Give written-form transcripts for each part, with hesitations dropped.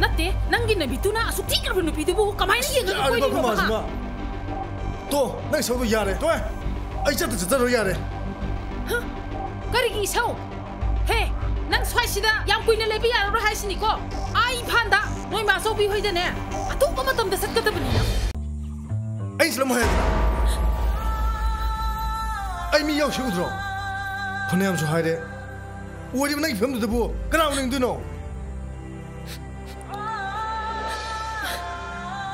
नत्ते नंगी नबीतुना असुक ठीक कर नुपीदुबु कमाइन येंगा कोई नहीं बाबा तो नंग सौ यारे तो आई चलो यारे हाँ करीगी सौ हे नंग स्वाइसिदा याम कुइने लेबी यारो हाइसिनिको आई फांदा नोई मासो बी होइदने अतुप मतम द सत्कदबनी आई स्लम है आई मी याव शुद्रो फनेम सो हाइदे ओरी नंग फिल्म दबु कनाव नंग दुनो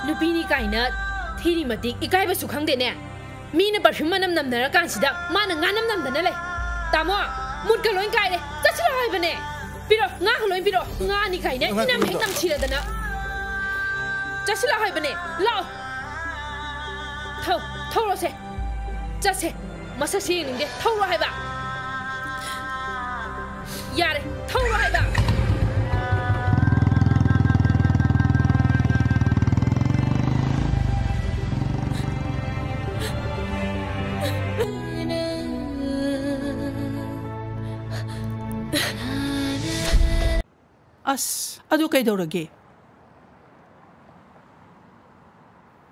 नुपीनी काइना थीरी मतिक इकाइबसु खंगदेने मीने परफ्यूम मनम नमनरा कांसिदा माना nganam namdana le tamo mut ka loin kai le chachira haibane piro nga loin piro nga ni kai ne inam hek nam chira dana chachira haibane lao thau ro se chase masa si ninge thau ro haiba yare thau ro haiba अस अदु कईदौरगे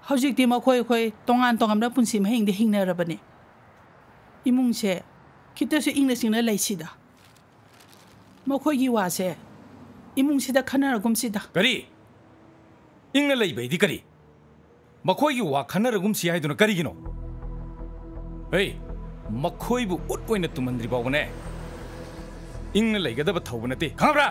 हौजिकती मखोय खोय तोंगान तोंगामना पुंसी महेंगदे हिंगनरबने इमुंगसे खितसु इंगना सिंगना लैसिदा मखोयगी वासे इमुंगसिदा खनरगुमसिदा करी इंगना लैबैदि करी मखोयगी वा खनरगुमसि हाइदुना करिगिनो ए मखोयबु उटपोइना तुमंद्रि Bawane इंगना लैगदब थौबनते खाब्रा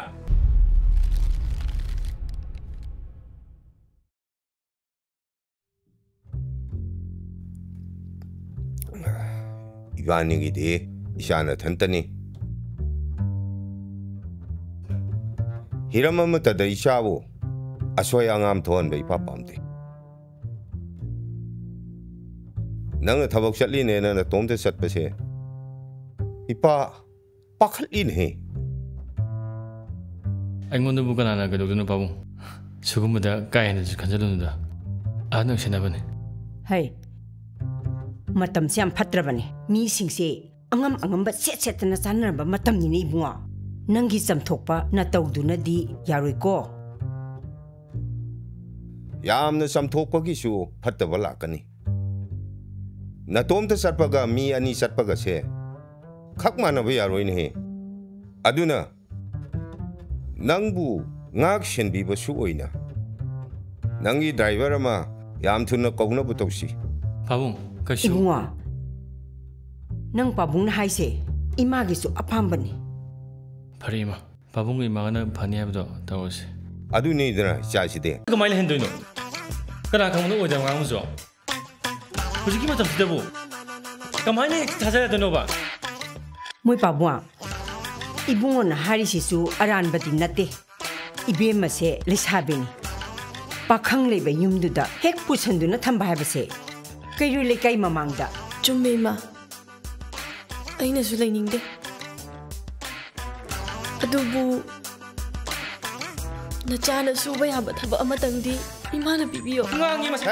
이완이기디 이샤나 튼더니 히라마무타다 이샤부 아소양암 도원베 이파밤데 너는 타복 샷리네는 돔데 샷베세 이파 빠칼리네 아이고는 부가나나 그러고는 바보 조금보다 까이는지 간절로는다 아는 신나버네 하이 matam siam phatrabane mi singse angam ba set na chanarba matam ni ibunga nangi chamthokpa na tawduna di yaroi ko yamna chamthokpagisu phattaba lakani natomta satpaga mi ani satpaga se khakmana ba yaroi ne aduna nangbu ngak shenbi ba su oina nangi driver ama yam thuna kogna bu tawsi 바봉 가시 이붕아 능 바봉나 하이세 이마기수 아팜바니 바리마 바봉의 이마가는 바니아부터 다오시 아두니드나 자시데 그마일 핸드노 그라 강문도 오자 강무죠 부지기만 좀 기다보 그마일이 다자야 되노 봐 모이 바봉아 이붕은 하리시수 아란바디 나테 이베마세 레사베니 바캉레베 윰두다 핵부선두나 탐바하바세 कई लेकाई ममांगदा चुम्मे मा अइनसु लेनिंगदे अदुबु नचाना सुबा याबा थबा अमतंगदी इमाना बिबियो ngangi masa